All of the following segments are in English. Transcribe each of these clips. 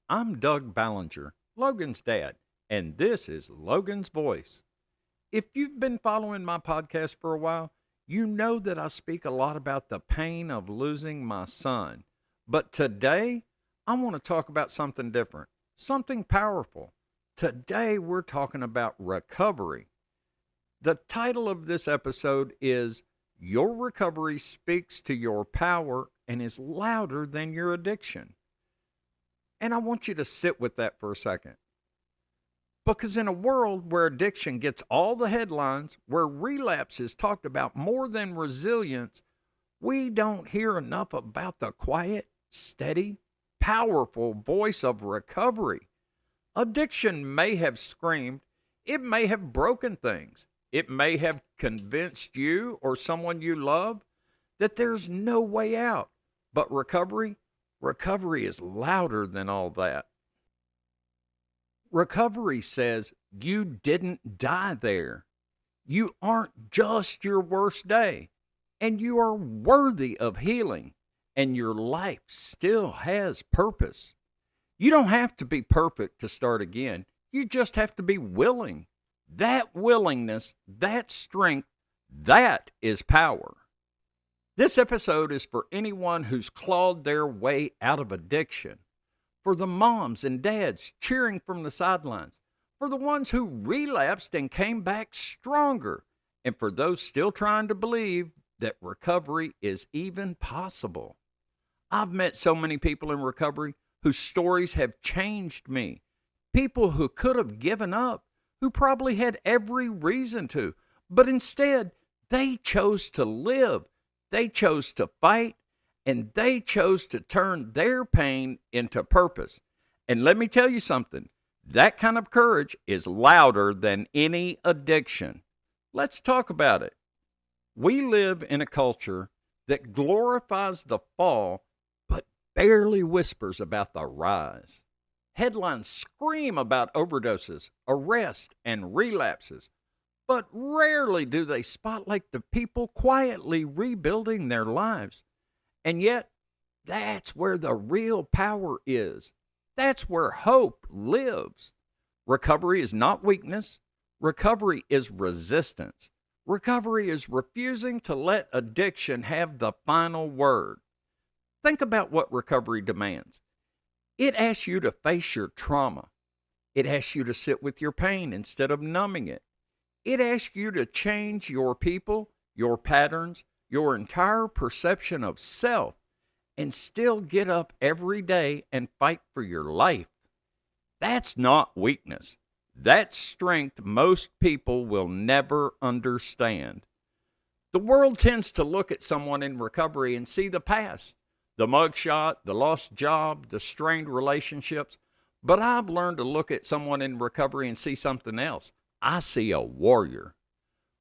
I'm Doug Ballinger, Logan's dad, and this is Logan's Voice. If you've been following my podcast for a while, you know that I speak a lot about the pain of losing my son. But today, I want to talk about something different, something powerful. Today, we're talking about recovery. The title of this episode is Your Recovery Speaks to Your Power and is Louder Than Your Addiction. And I want you to sit with that for a second. Because in a world where addiction gets all the headlines, where relapse is talked about more than resilience, we don't hear enough about the quiet, steady, powerful voice of recovery. Addiction may have screamed, it may have broken things, it may have convinced you or someone you love that there's no way out. But recovery is louder than all that. Recovery says you didn't die there. You aren't just your worst day, and you are worthy of healing, and your life still has purpose. You don't have to be perfect to start again. You just have to be willing. That willingness, that strength, that is power. This episode is for anyone who's clawed their way out of addiction, for the moms and dads cheering from the sidelines, for the ones who relapsed and came back stronger, and for those still trying to believe that recovery is even possible. I've met so many people in recovery whose stories have changed me. People who could have given up, who probably had every reason to, but instead they chose to live. They chose to fight, and they chose to turn their pain into purpose. And let me tell you something, that kind of courage is louder than any addiction. Let's talk about it. We live in a culture that glorifies the fall, but barely whispers about the rise. Headlines scream about overdoses, arrests, and relapses, but rarely do they spotlight the people quietly rebuilding their lives. And yet, that's where the real power is. That's where hope lives. Recovery is not weakness. Recovery is resistance. Recovery is refusing to let addiction have the final word. Think about what recovery demands. It asks you to face your trauma. It asks you to sit with your pain instead of numbing it. It asks you to change your people, your patterns, your entire perception of self, and still get up every day and fight for your life. That's not weakness. That's strength most people will never understand. The world tends to look at someone in recovery and see the past, the mugshot, the lost job, the strained relationships. But I've learned to look at someone in recovery and see something else. I see a warrior.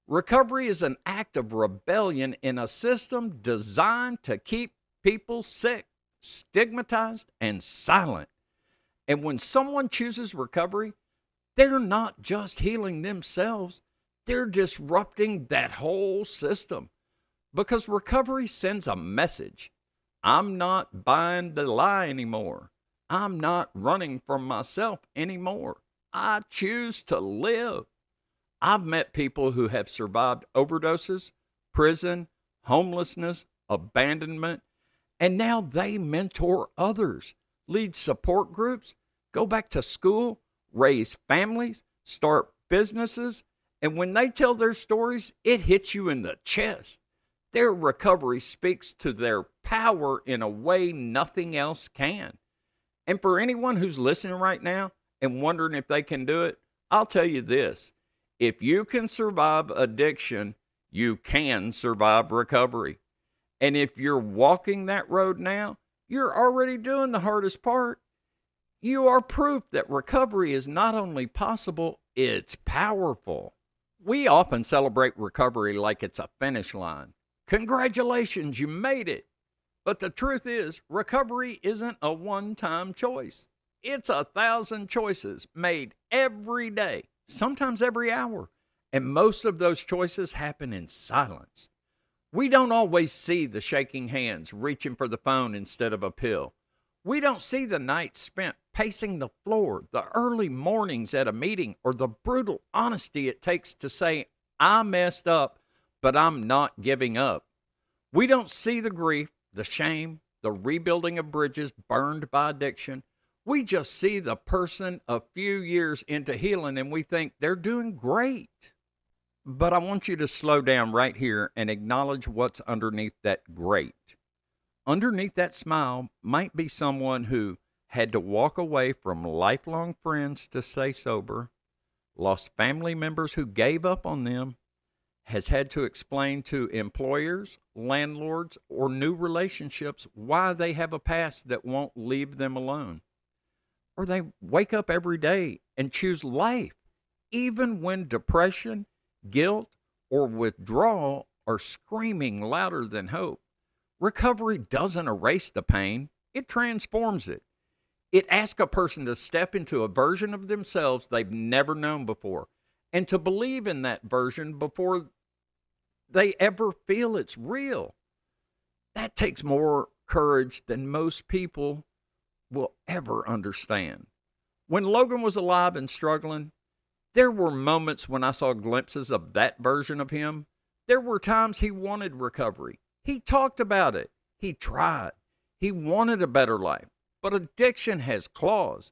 Recovery is an act of rebellion in a system designed to keep people sick, stigmatized, and silent. And when someone chooses recovery, they're not just healing themselves, they're disrupting that whole system. Because recovery sends a message. I'm not buying the lie anymore. I'm not running from myself anymore. I choose to live. I've met people who have survived overdoses, prison, homelessness, abandonment, and now they mentor others, lead support groups, go back to school, raise families, start businesses, and when they tell their stories, it hits you in the chest. Their recovery speaks to their power in a way nothing else can. And for anyone who's listening right now and wondering if they can do it, I'll tell you this. If you can survive addiction, you can survive recovery. And if you're walking that road now, you're already doing the hardest part. You are proof that recovery is not only possible, it's powerful. We often celebrate recovery like it's a finish line. Congratulations, you made it. But the truth is, recovery isn't a one-time choice. It's 1,000 choices made every day, sometimes every hour. And most of those choices happen in silence. We don't always see the shaking hands reaching for the phone instead of a pill. We don't see the nights spent pacing the floor, the early mornings at a meeting, or the brutal honesty it takes to say, I messed up, but I'm not giving up. We don't see the grief, the shame, the rebuilding of bridges burned by addiction. We just see the person a few years into healing and we think they're doing great. But I want you to slow down right here and acknowledge what's underneath that great. Underneath that smile might be someone who had to walk away from lifelong friends to stay sober, lost family members who gave up on them, has had to explain to employers, landlords, or new relationships why they have a past that won't leave them alone. Or they wake up every day and choose life, even when depression, guilt, or withdrawal are screaming louder than hope. Recovery doesn't erase the pain, it transforms it. It asks a person to step into a version of themselves they've never known before and to believe in that version before they ever feel it's real. That takes more courage than most people will ever understand. When Logan was alive and struggling, there were moments when I saw glimpses of that version of him. There were times he wanted recovery. He talked about it. He tried. He wanted a better life. But addiction has claws,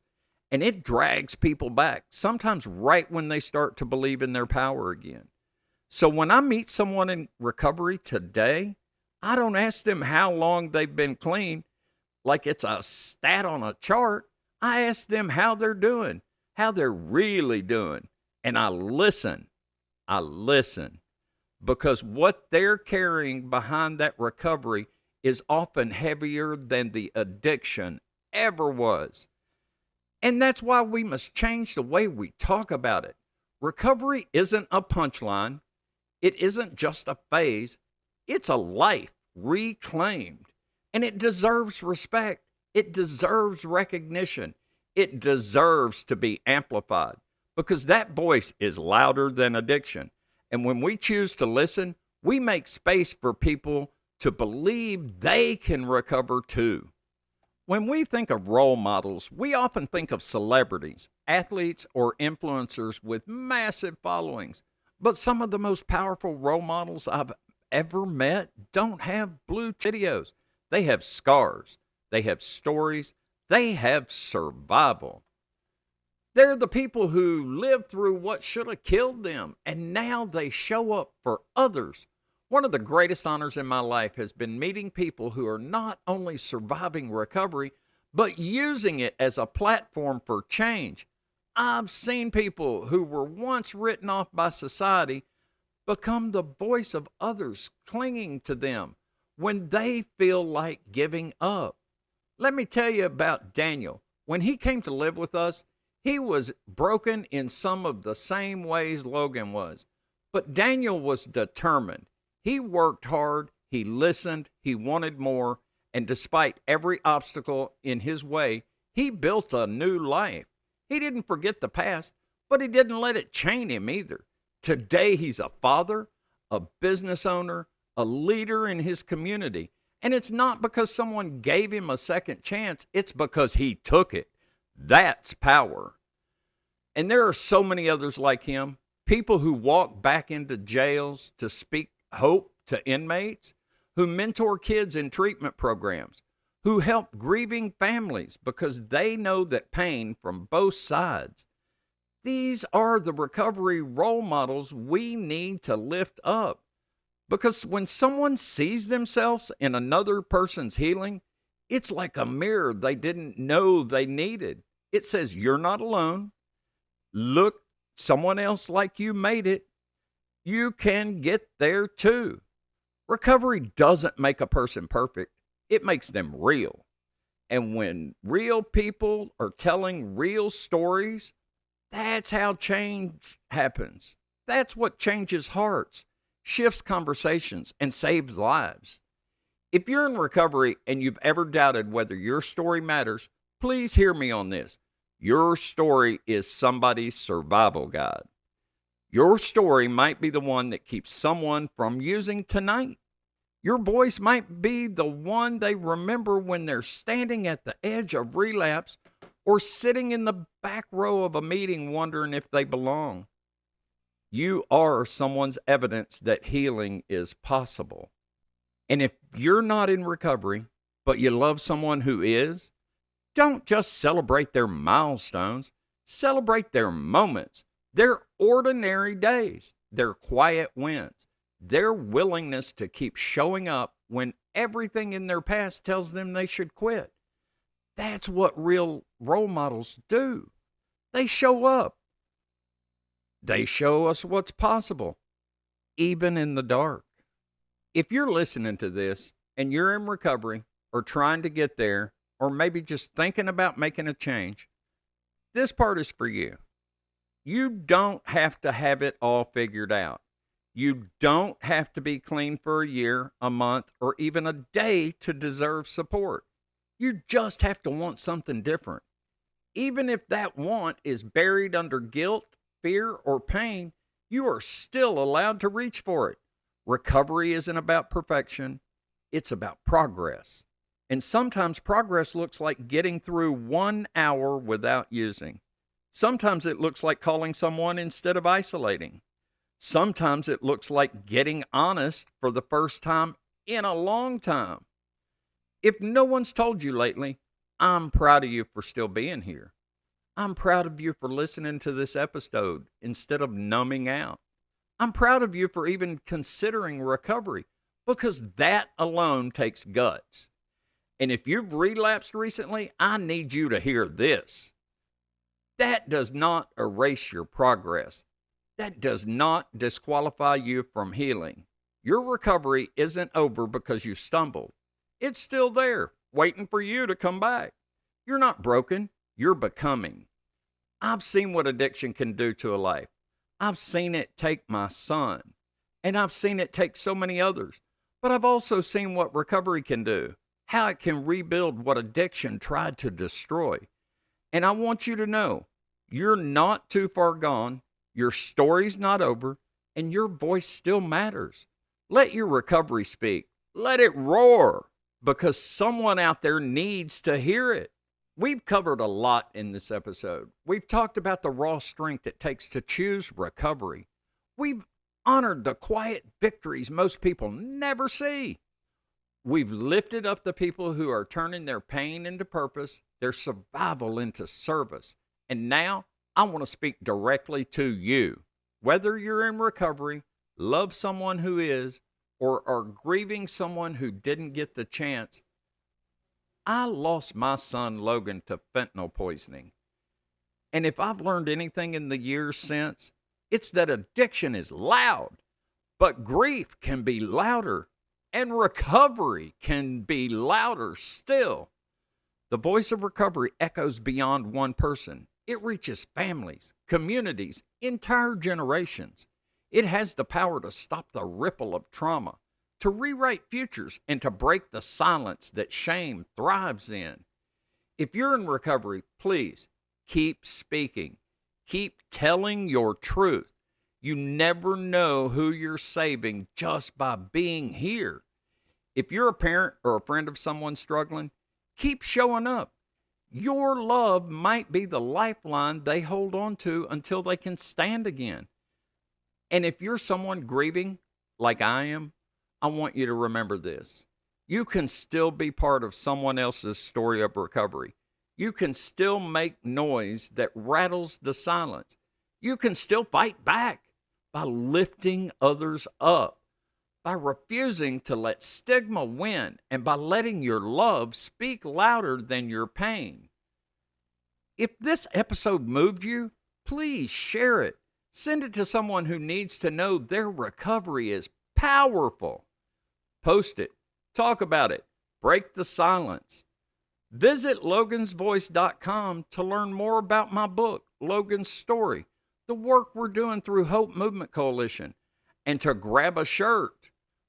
and it drags people back, sometimes right when they start to believe in their power again. So when I meet someone in recovery today, I don't ask them how long they've been clean like it's a stat on a chart. I ask them how they're doing, how they're really doing. And I listen. I listen. Because what they're carrying behind that recovery is often heavier than the addiction ever was. And that's why we must change the way we talk about it. Recovery isn't a punchline. It isn't just a phase. It's a life reclaimed. And it deserves respect. It deserves recognition. It deserves to be amplified because that voice is louder than addiction. And when we choose to listen, we make space for people to believe they can recover too. When we think of role models, we often think of celebrities, athletes, or influencers with massive followings. But some of the most powerful role models I've ever met don't have blue videos. They have scars. They have stories. They have survival. They're the people who lived through what should have killed them, and now they show up for others. One of the greatest honors in my life has been meeting people who are not only surviving recovery, but using it as a platform for change. I've seen people who were once written off by society become the voice of others, clinging to them when they feel like giving up. Let me tell you about Daniel. When he came to live with us, he was broken in some of the same ways Logan was. But Daniel was determined. He worked hard, he listened, he wanted more, and despite every obstacle in his way, he built a new life. He didn't forget the past, but he didn't let it chain him either. Today, he's a father, a business owner, a leader in his community. And it's not because someone gave him a second chance, it's because he took it. That's power. And there are so many others like him, people who walk back into jails to speak hope to inmates, who mentor kids in treatment programs, who help grieving families because they know that pain from both sides. These are the recovery role models we need to lift up. Because when someone sees themselves in another person's healing, it's like a mirror they didn't know they needed. It says, you're not alone. Look, someone else like you made it. You can get there too. Recovery doesn't make a person perfect. It makes them real. And when real people are telling real stories, that's how change happens. That's what changes hearts, shifts conversations, and saves lives. If you're in recovery and you've ever doubted whether your story matters, please hear me on this. Your story is somebody's survival guide. Your story might be the one that keeps someone from using tonight. Your voice might be the one they remember when they're standing at the edge of relapse or sitting in the back row of a meeting wondering if they belong. You are someone's evidence that healing is possible. And if you're not in recovery, but you love someone who is, don't just celebrate their milestones, celebrate their moments, their ordinary days, their quiet wins, their willingness to keep showing up when everything in their past tells them they should quit. That's what real role models do. They show up. They show us what's possible, even in the dark. If you're listening to this and you're in recovery or trying to get there, or maybe just thinking about making a change, this part is for you. You don't have to have it all figured out. You don't have to be clean for a year, a month, or even a day to deserve support. You just have to want something different. Even if that want is buried under guilt, fear, or pain, you are still allowed to reach for it. Recovery isn't about perfection, it's about progress. And sometimes progress looks like getting through 1 hour without using. Sometimes it looks like calling someone instead of isolating. Sometimes it looks like getting honest for the first time in a long time. If no one's told you lately, I'm proud of you for still being here. I'm proud of you for listening to this episode instead of numbing out. I'm proud of you for even considering recovery, because that alone takes guts. And if you've relapsed recently, I need you to hear this. That does not erase your progress. That does not disqualify you from healing. Your recovery isn't over because you stumbled. It's still there, waiting for you to come back. You're not broken, you're becoming. I've seen what addiction can do to a life. I've seen it take my son, and I've seen it take so many others. But I've also seen what recovery can do, how it can rebuild what addiction tried to destroy. And I want you to know, you're not too far gone, your story's not over, and your voice still matters. Let your recovery speak. Let it roar, because someone out there needs to hear it. We've covered a lot in this episode. We've talked about the raw strength it takes to choose recovery. We've honored the quiet victories most people never see. We've lifted up the people who are turning their pain into purpose, their survival into service. And now I want to speak directly to you. Whether you're in recovery, love someone who is, or are grieving someone who didn't get the chance, I lost my son Logan to fentanyl poisoning. And if I've learned anything in the years since, it's that addiction is loud, but grief can be louder, and recovery can be louder still. The voice of recovery echoes beyond one person. It reaches families, communities, entire generations. It has the power to stop the ripple of trauma, to rewrite futures, and to break the silence that shame thrives in. If you're in recovery, please keep speaking. Keep telling your truth. You never know who you're saving just by being here. If you're a parent or a friend of someone struggling, keep showing up. Your love might be the lifeline they hold on to until they can stand again. And if you're someone grieving, like I am, I want you to remember this. You can still be part of someone else's story of recovery. You can still make noise that rattles the silence. You can still fight back by lifting others up, by refusing to let stigma win, and by letting your love speak louder than your pain. If this episode moved you, please share it. Send it to someone who needs to know their recovery is powerful. Post it. Talk about it. Break the silence. Visit logansvoice.com to learn more about my book, Logan's Story, the work we're doing through Hope Movement Coalition, and to grab a shirt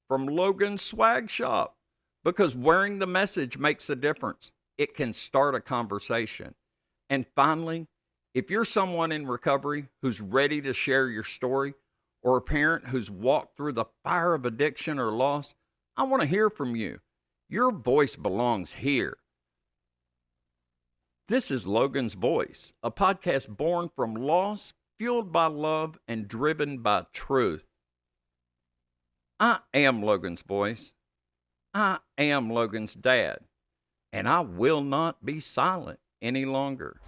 from Logan's Swag Shop, because wearing the message makes a difference. It can start a conversation. And finally, if you're someone in recovery who's ready to share your story, or a parent who's walked through the fire of addiction or loss, I want to hear from you. Your voice belongs here. This is Logan's Voice, a podcast born from loss, fueled by love, and driven by truth. I am Logan's voice. I am Logan's dad. And I will not be silent any longer.